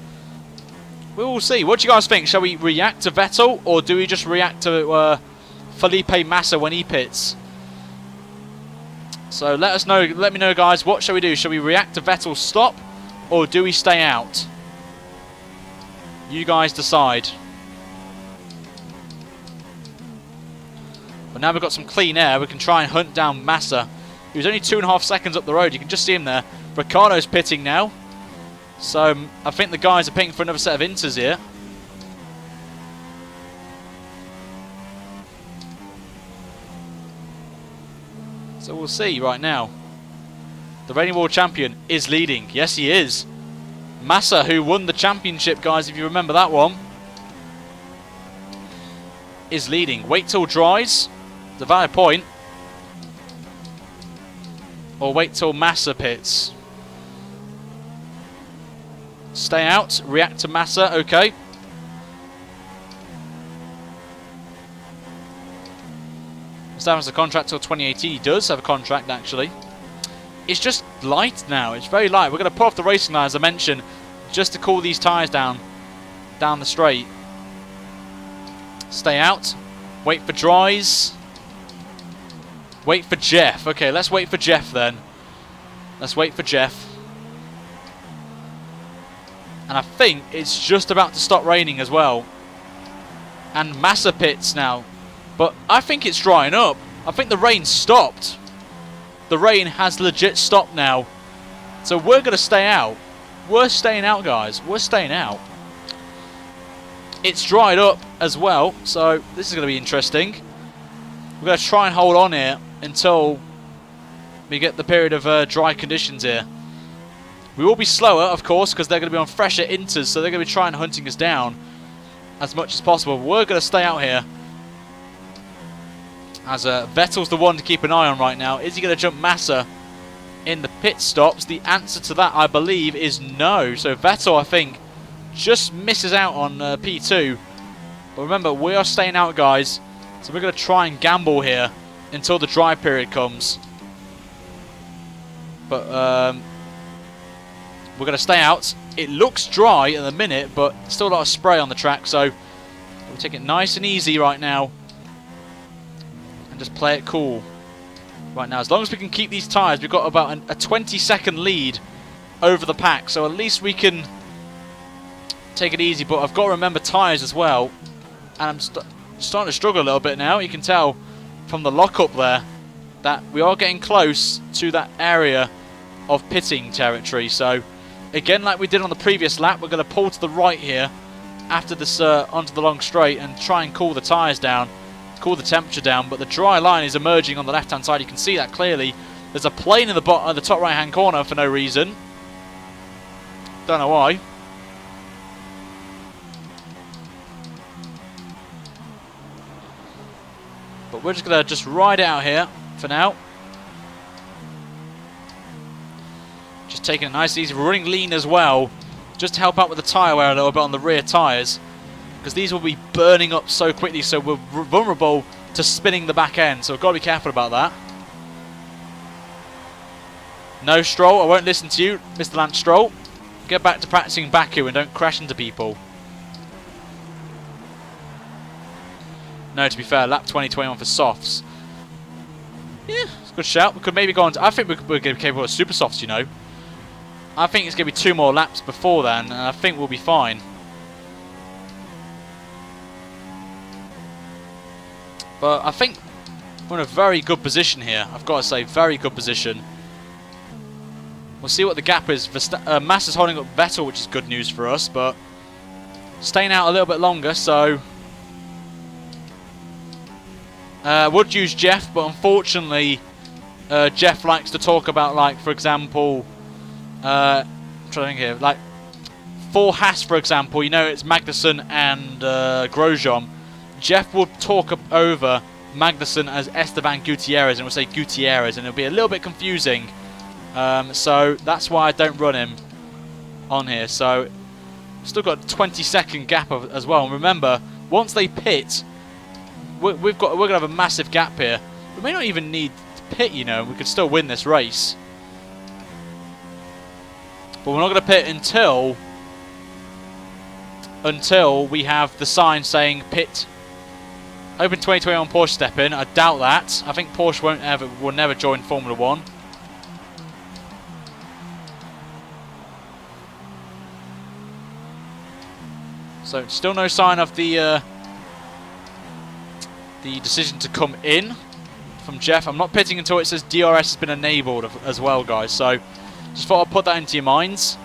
we will see. What do you guys think? Shall we react to Vettel, or do we just react to Felipe Massa when he pits? So let us know. Let me know, guys. What shall we do? Shall we react to Vettel's stop, or do we stay out? You guys decide. But now we've got some clean air, we can try and hunt down Massa, who's only 2.5 seconds up the road. You can just see him there. Ricciardo's pitting now. So I think the guys are pitting for another set of inters here. So we'll see right now. The reigning world champion is leading. Yes, he is. Massa, who won the championship, guys, if you remember that one, is leading. Wait till dries. It's a valid point. Or wait till Massa pits. Stay out. React to Massa. Okay. Verstappen has a contract till 2018. He does have a contract, actually. It's just light now. It's very light. We're going to pull off the racing line, as I mentioned, just to cool these tyres down the straight. Stay out. Wait for dries. Wait for Jeff. Okay, let's wait for Jeff then. Let's wait for Jeff. And I think it's just about to stop raining as well. And Massa pits now. But I think it's drying up. I think the rain stopped. The rain has legit stopped now. So we're going to stay out. We're staying out, guys. We're staying out. It's dried up as well, so this is going to be interesting. We're going to try and hold on here until we get the period of dry conditions here. We will be slower, of course, because they're going to be on fresher inters, so they're going to be trying hunting us down as much as possible. We're going to stay out here, as Vettel's the one to keep an eye on right now. Is he going to jump Massa in the pit stops? The answer to that, I believe, is no. So Vettel, I think, just misses out on P2. But remember, we are staying out, guys. So we're going to try and gamble here until the dry period comes. But we're going to stay out. It looks dry at the minute, but still a lot of spray on the track. So we'll take it nice and easy right now. And just play it cool right now. As long as we can keep these tyres, we've got about a 20-second lead over the pack. So at least we can take it easy. But I've got to remember tyres as well. And I'm starting to struggle a little bit now. You can tell from the lock-up there that we are getting close to that area of pitting territory. So again, like we did on the previous lap, we're going to pull to the right here after this onto the long straight and try and cool the tyres down. Cool the temperature down, but the dry line is emerging on the left hand side. You can see that clearly. There's a plane in the the top right hand corner for no reason. Don't know why. But we're just gonna ride it out here for now. Just taking it nice and easy, running lean as well, just to help out with the tyre wear a little bit on the rear tyres. Because these will be burning up so quickly, so we're vulnerable to spinning the back end. So we've got to be careful about that. No, Stroll, I won't listen to you, Mr. Lance Stroll. Get back to practicing Baku and don't crash into people. No, to be fair, lap 2021 for softs. Yeah, it's a good shout. We could maybe go on to, I think we're going to be capable of super softs, you know. I think it's going to be 2 more laps before then, and I think we'll be fine. But I think We're in a very good position here. I've got to say, very good position. We'll see what the gap is. Massa's holding up Vettel, which is good news for us, but staying out a little bit longer, so would use Jeff, but unfortunately Jeff likes to talk about, like, for example, I'm trying to think here, like for Haas, for example, you know, it's Magnussen and Grosjean. Jeff will talk over Magnussen as Esteban Gutierrez, and we'll say Gutierrez, and it'll be a little bit confusing. So that's why I don't run him on here. So still got a 20-second gap as well. And remember, once they pit, we're gonna have a massive gap here. We may not even need to pit, you know. We could still win this race, but we're not gonna pit until we have the sign saying pit. Open 2021 Porsche step in. I doubt that. I think Porsche will never join Formula 1. So still no sign of the decision to come in from Jeff. I'm not pitting until it says DRS has been enabled as well, guys. So just thought I'd put that into your minds.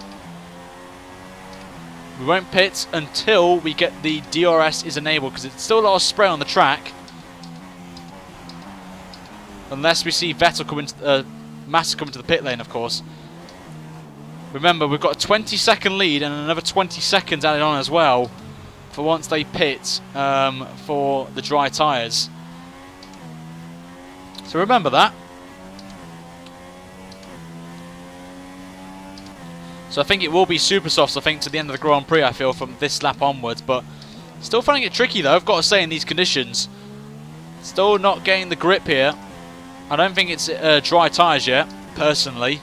We won't pit until we get the DRS is enabled, because it's still a lot of spray on the track. Unless we see Vettel come into Massa come into the pit lane, of course. Remember, we've got a 20-second lead and another 20 seconds added on as well for once they pit for the dry tyres. So remember that. So I think it will be super softs, I think, to the end of the Grand Prix, I feel, from this lap onwards. But still finding it tricky, though, I've got to say, in these conditions. Still not getting the grip here. I don't think it's dry tyres yet, personally.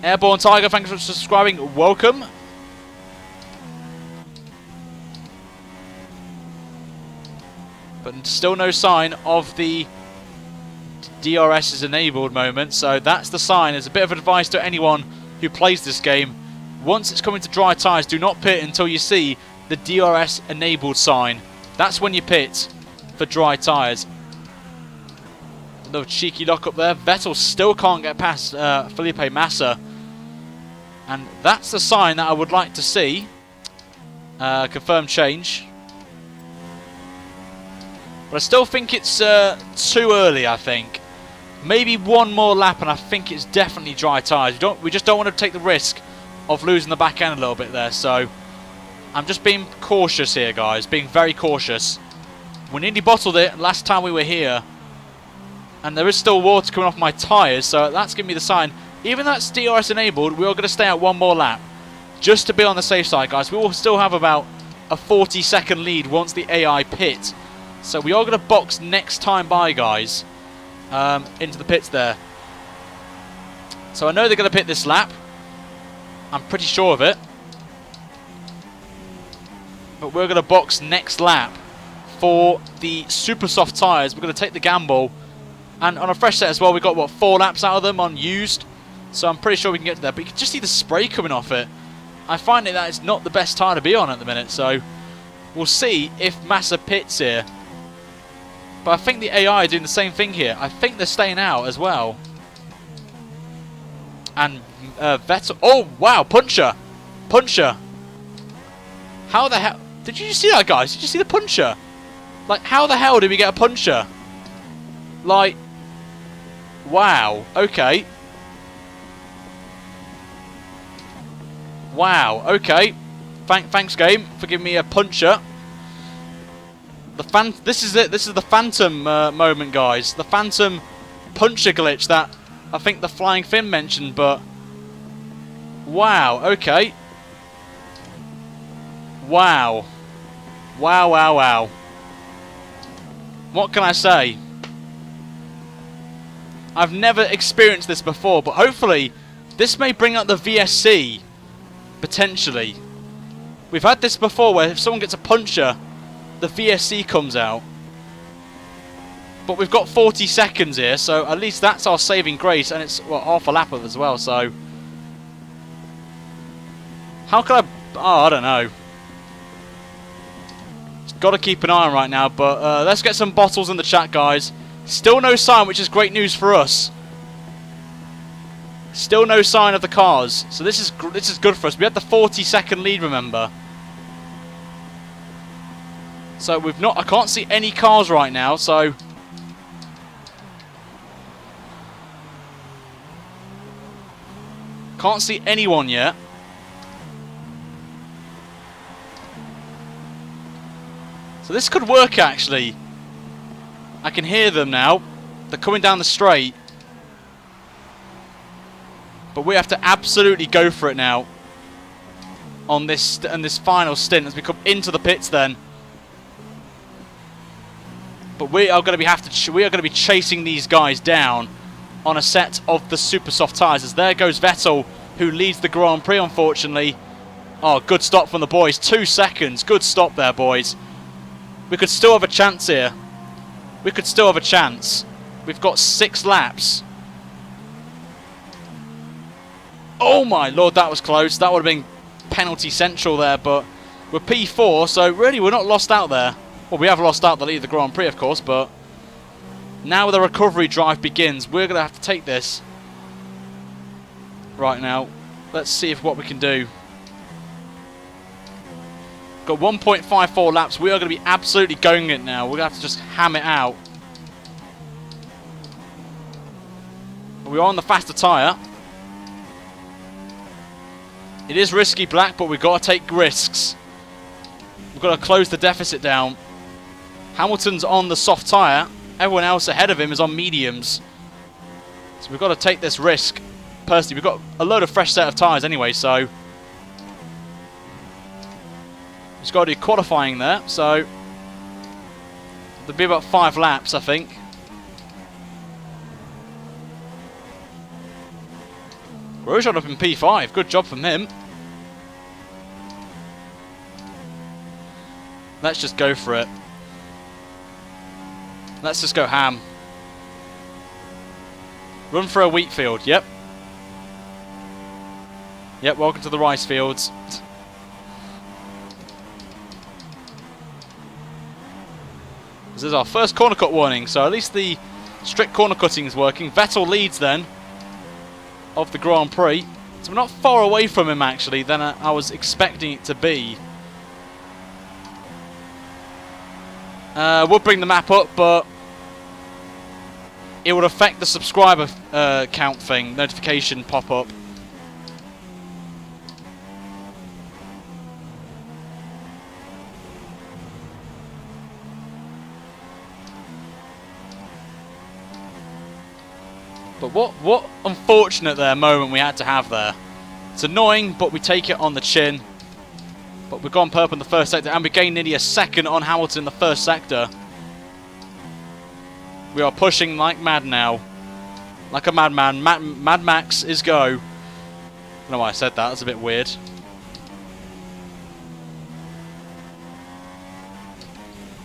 Airborne Tiger, thanks for subscribing. Welcome. But still no sign of the DRS is enabled moment. So that's the sign. It's a bit of advice to anyone who plays this game. Once it's coming to dry tyres, do not pit until you see the DRS enabled sign. That's when you pit for dry tyres. Another cheeky lock up there. Vettel still can't get past Felipe Massa. And that's the sign that I would like to see. Confirmed change. But I still think it's too early, I think. Maybe one more lap and I think it's definitely dry tyres. We just don't want to take the risk of losing the back end a little bit there. So I'm just being cautious here, guys. Being very cautious. We nearly bottled it last time we were here. And there is still water coming off my tyres. So that's giving me the sign. Even though that's DRS enabled, we are going to stay out one more lap. Just to be on the safe side, guys. We will still have about a 40-second lead once the AI pit. So we are going to box next time by, guys. Into the pits there. So I know they're going to pit this lap. I'm pretty sure of it. But we're going to box next lap for the super soft tyres. We're going to take the gamble. And on a fresh set as well, we got, what, 4 laps out of them on used. So I'm pretty sure we can get to there. But you can just see the spray coming off it. I find that it's not the best tyre to be on at the minute. So we'll see if Massa pits here. But I think the AI are doing the same thing here. I think they're staying out as well. And Vettel... Oh, wow, puncher. Puncher. How the hell... Did you see that, guys? Did you see the puncher? Like, how the hell did we get a puncher? Like... Wow. Okay. Wow. Okay. Thanks, game, for giving me a puncher. This is it. This is the Phantom moment, guys. The Phantom puncher glitch that I think the Flying Finn mentioned, but wow. Okay. Wow. Wow, wow, wow. What can I say? I've never experienced this before, but hopefully this may bring out the VSC, potentially. We've had this before where if someone gets a puncher, the VSC comes out. But we've got 40 seconds here, so at least that's our saving grace, and it's, well, half a lap of as well, so... How can I... Oh, I don't know. got to keep an eye on right now. But let's get some bottles in the chat, guys. Still no sign, which is great news for us. Still no sign of the cars. So this is good for us. We had the 40-second lead, remember. So we've not. I can't see any cars right now. So can't see anyone yet. So this could work actually. I can hear them now. They're coming down the straight. But we have to absolutely go for it now. On this final stint as we come into the pits then. But we are going to be chasing these guys down on a set of the super soft tyres. As there goes Vettel, who leads the Grand Prix, unfortunately. Oh, good stop from the boys. 2 seconds. Good stop there, boys. We could still have a chance here. We could still have a chance. We've got 6 laps. Oh my lord, that was close. That would have been penalty central there, but we're P4, so really we're not lost out there. Well, we have lost out the lead of the Grand Prix, of course, but now the recovery drive begins. We're going to have to take this right now. Let's see what we can do. Got 1.54 laps. We are going to be absolutely going it now. We're going to have to just ham it out. We are on the faster tyre. It is risky, Black, but we've got to take risks. We've got to close the deficit down. Hamilton's on the soft tyre. Everyone else ahead of him is on mediums. So we've got to take this risk. Personally, we've got a load of fresh set of tyres anyway, so just got to do qualifying there. So there'll be about 5 laps, I think. Grosjean up in P5. Good job from him. Let's just go for it. Let's just go ham. Run for a wheat field. Yep. Yep, welcome to the rice fields. This is our first corner cut warning, so at least the strict corner cutting is working. Vettel leads then of the Grand Prix. So we're not far away from him actually than I was expecting it to be. We'll bring the map up, but it would affect the subscriber count thing, notification pop-up. But what unfortunate moment we had to have there. It's annoying, but we take it on the chin. But we've gone purple in the first sector, and we gained nearly a second on Hamilton in the first sector. We are pushing like mad now. Like a madman. Mad Max is go. I don't know why I said that. That's a bit weird.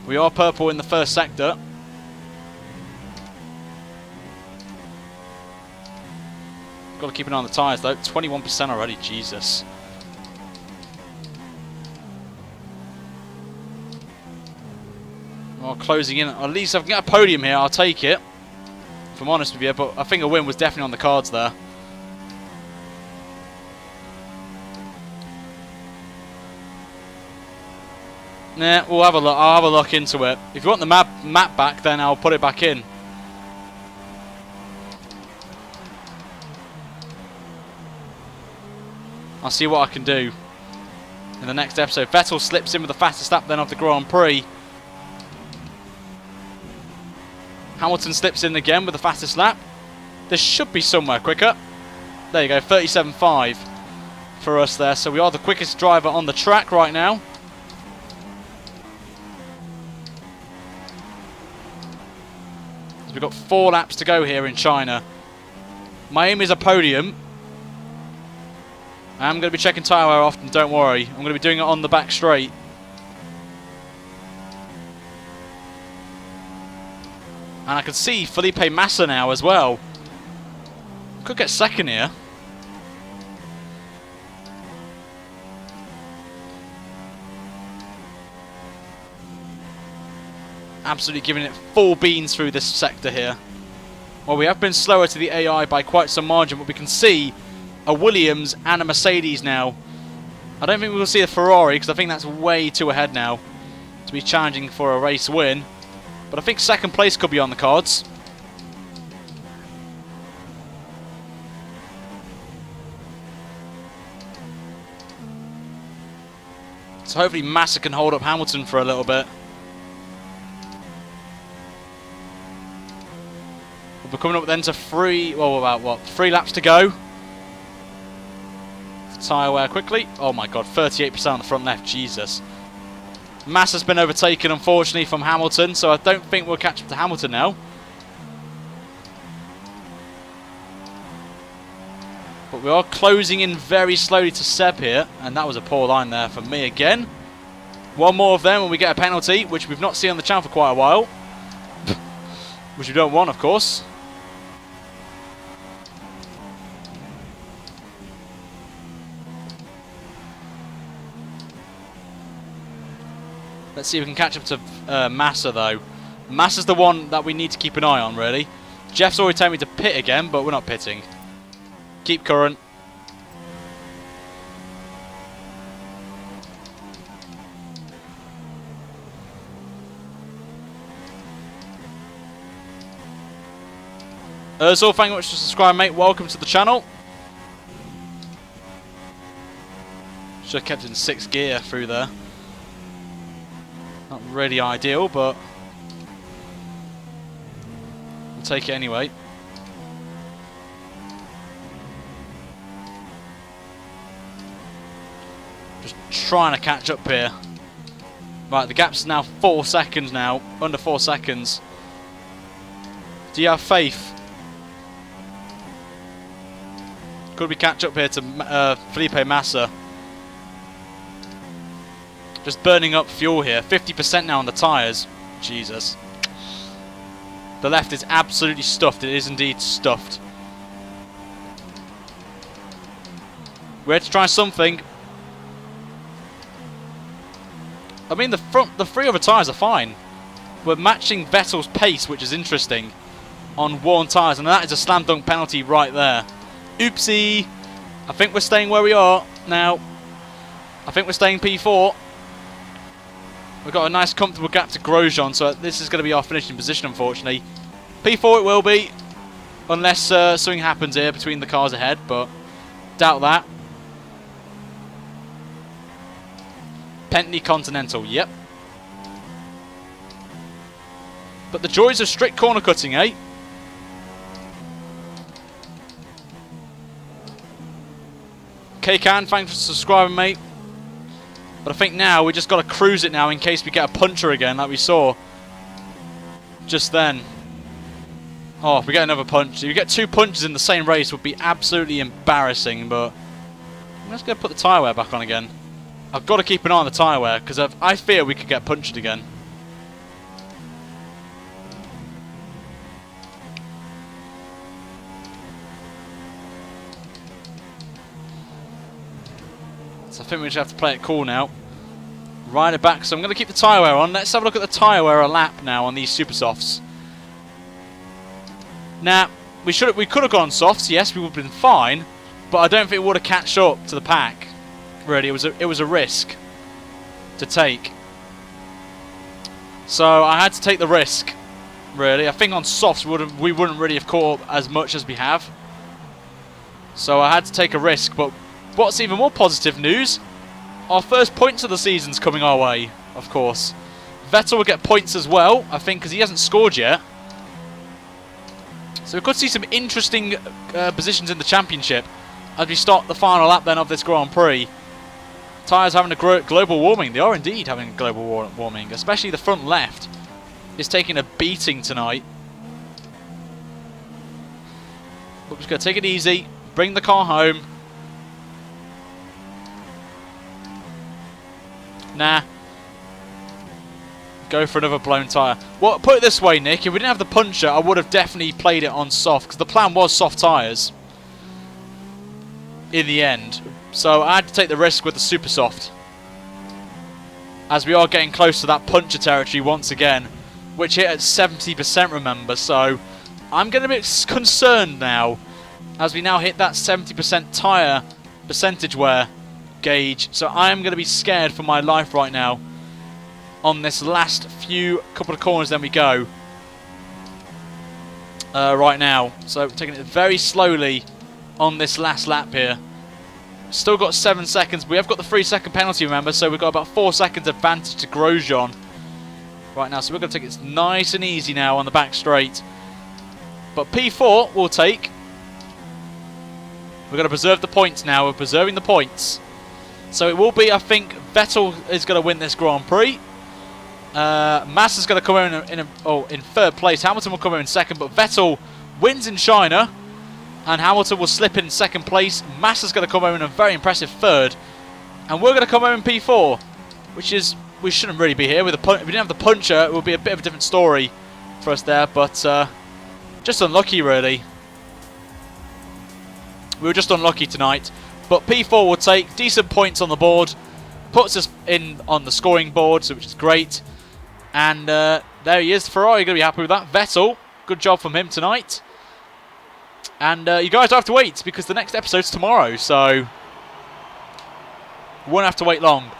We are purple in the first sector. Got to keep an eye on the tyres though. 21% already. Jesus. Well, closing in. At least if I can get a podium here, I'll take it. If I'm honest with you, but I think a win was definitely on the cards there. Nah, we'll have a look. I'll have a look into it. If you want the map back, then I'll put it back in. I'll see what I can do in the next episode. Vettel slips in with the fastest lap then of the Grand Prix. Hamilton slips in again with the fastest lap. This should be somewhere quicker. There you go, 37.5 for us there. So we are the quickest driver on the track right now. We've got 4 laps to go here in China. My aim is a podium. I'm going to be checking tyre wear often, don't worry. I'm going to be doing it on the back straight. And I can see Felipe Massa now as well. Could get second here. absolutely giving it full beans through this sector here. Well, we have been slower to the AI by quite some margin, but we can see a Williams and a Mercedes now. I don't think we will see a Ferrari, because I think that's way too ahead now to be challenging for a race win. But I think second place could be on the cards. So hopefully Massa can hold up Hamilton for a little bit. We're coming up then to about 3 laps to go. Tyre wear quickly. Oh my god, 38% on the front left, Jesus. Massa's been overtaken, unfortunately, from Hamilton, so I don't think we'll catch up to Hamilton now. But we are closing in very slowly to Seb here, and that was a poor line there for me again. One more of them and we get a penalty, which we've not seen on the channel for quite a while. Which we don't want, of course. Let's see if we can catch up to Massa, though. Massa's the one that we need to keep an eye on, really. Jeff's already telling me to pit again, but we're not pitting. Keep current. Urzul, thank you much for subscribing, mate. Welcome to the channel. Should have kept it in 6th gear through there. Not really ideal, but we'll take it anyway. Just trying to catch up here. Right, the gap's now 4 seconds now. Under 4 seconds. Do you have faith? Could we catch up here to Felipe Massa? Just burning up fuel here. 50% now on the tyres. Jesus. The left is absolutely stuffed. It is indeed stuffed. We had to try something. I mean, the 3 other tyres are fine. We're matching Vettel's pace, which is interesting, on worn tyres, and that is a slam dunk penalty right there. Oopsie. I think we're staying where we are now. I think we're staying P4. We've got a nice comfortable gap to Grosjean, so this is going to be our finishing position, unfortunately. P4 it will be, unless something happens here between the cars ahead, but doubt that. Pentley Continental, yep. But the joys of strict corner cutting, eh? K-Can, thanks for subscribing, mate. But I think now we just got to cruise it now in case we get a puncher again, like we saw just then. Oh, if we get another punch. If we get 2 punches in the same race, would be absolutely embarrassing. But I'm just going to put the tyre wear back on again. I've got to keep an eye on the tyre wear because I fear we could get punched again. So I think we just have to play it cool now. Ride it back. So I'm going to keep the tyre wear on. Let's have a look at the tyre wear a lap now on these super softs. Now, we could have gone softs. Yes, we would have been fine, but I don't think it would have catched up to the pack. Really, it was a risk to take. So I had to take the risk. Really, I think on softs we wouldn't really have caught up as much as we have. So I had to take a risk. But what's even more positive news? Our first points of the season's coming our way, of course. Vettel will get points as well, I think, because he hasn't scored yet. So we could see some interesting positions in the championship as we start the final lap then of this Grand Prix. Tyres having a global warming. They are indeed having a global warming, especially the front left is taking a beating tonight. We're just going to take it easy, bring the car home. Nah. Go for another blown tyre. Well, put it this way, Nick. If we didn't have the puncher, I would have definitely played it on soft. Because the plan was soft tyres. In the end. So I had to take the risk with the super soft. As we are getting close to that puncher territory once again. which hit at 70%, remember. So I'm getting a bit concerned now, as we now hit that 70% tyre percentage wear gauge. So I'm going to be scared for my life right now on this last couple of corners. Then we go right now. So taking it very slowly on this last lap here. Still got 7 seconds. We have got the 3-second penalty, remember, so we've got about 4 seconds advantage to Grosjean right now. So we're going to take it nice and easy now on the back straight. But P4 we'll take. We're going to preserve the points now. We're preserving the points. So it will be, I think, Vettel is going to win this Grand Prix. Massa's going to come in third place. Hamilton will come in second, but Vettel wins in China. And Hamilton will slip in second place. Massa's going to come home in a very impressive third. And we're going to come home in P4. Which is, we shouldn't really be here. If we didn't have the puncher, it would be a bit of a different story for us there. But just unlucky, really. We were just unlucky tonight. But P4 will take decent points on the board. Puts us in on the scoring board, which is great. And there he is. Ferrari going to be happy with that. Vettel, good job from him tonight. And you guys don't have to wait, because the next episode's tomorrow, so you won't have to wait long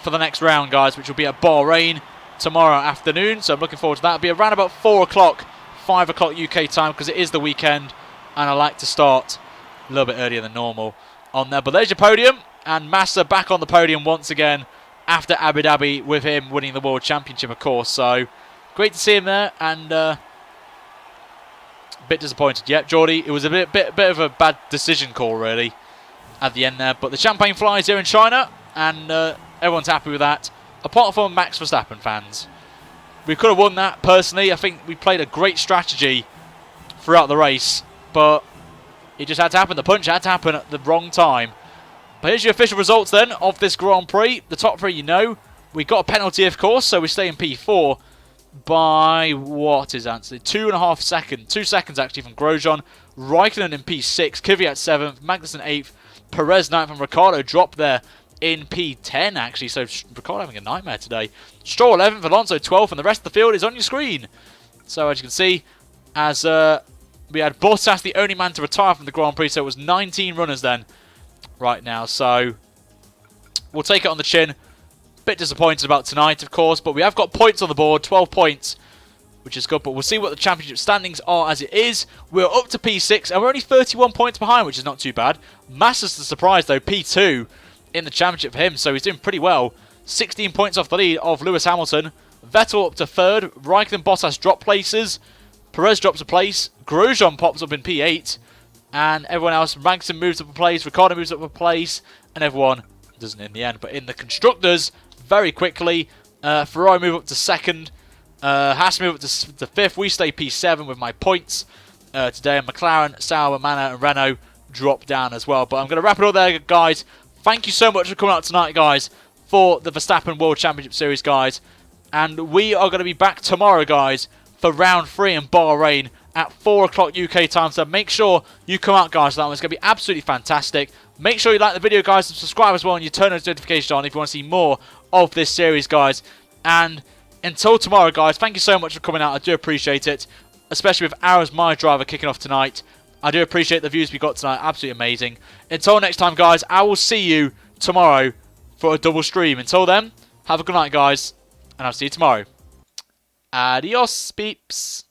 for the next round, guys, which will be at Bahrain tomorrow afternoon. So I'm looking forward to that. It'll be around about 4 o'clock, 5 o'clock UK time, because it is the weekend, and I like to start a little bit earlier than normal on there. But there's your podium, and Massa back on the podium once again after Abu Dhabi, with him winning the World Championship, of course. So great to see him there, and bit disappointed. Yep, Geordie, it was a bit of a bad decision call, really, at the end there. But the champagne flies here in China, and everyone's happy with that, apart from Max Verstappen fans. We could have won that, personally. I think we played a great strategy throughout the race, but it just had to happen. The punch had to happen at the wrong time. But here's your official results, then, of this Grand Prix. The top three, you know. We got a penalty, of course, so we stay in P4. By what is answered? 2.5 seconds. 2 seconds actually from Grosjean. Raikkonen in P6. Kvyat 7th. Magnussen 8th. Perez 9th. And Ricciardo dropped there in P10 actually. So Ricciardo having a nightmare today. Stroll 11th. Alonso 12th. And the rest of the field is on your screen. So as you can see, as we had Bottas, the only man to retire from the Grand Prix. So it was 19 runners then right now. So we'll take it on the chin. Bit disappointed about tonight, of course, but we have got points on the board, 12 points, which is good. But we'll see what the championship standings are as it is. We're up to P6, and we're only 31 points behind, which is not too bad. Massa's the surprise, though, P2 in the championship for him, so he's doing pretty well. 16 points off the lead of Lewis Hamilton. Vettel up to third. Raikkonen, Bottas drop places. Perez drops a place. Grosjean pops up in P8, and everyone else, Magnussen moves up a place. Ricciardo moves up a place, and everyone doesn't in the end. But in the constructors, very quickly, Ferrari move up to second, Haas move up to fifth. We stay P7 with my points today, and McLaren, Sauber, Manor and Renault drop down as well. But I'm going to wrap it up there, guys. Thank you so much for coming out tonight, guys, for the Verstappen World Championship Series, guys. And we are going to be back tomorrow, guys, for round 3 in Bahrain at 4 o'clock UK time. So make sure you come out, guys, for that one. It's going to be absolutely fantastic. Make sure you like the video, guys, and subscribe as well, and you turn those notifications on if you want to see more of this series, guys. And until tomorrow, guys, thank you so much for coming out. I do appreciate it, especially with Arrows My Driver kicking off tonight. I do appreciate the views we got tonight. Absolutely amazing. Until next time, guys, I will see you tomorrow for a double stream. Until then, have a good night, guys, and I'll see you tomorrow. Adios, peeps.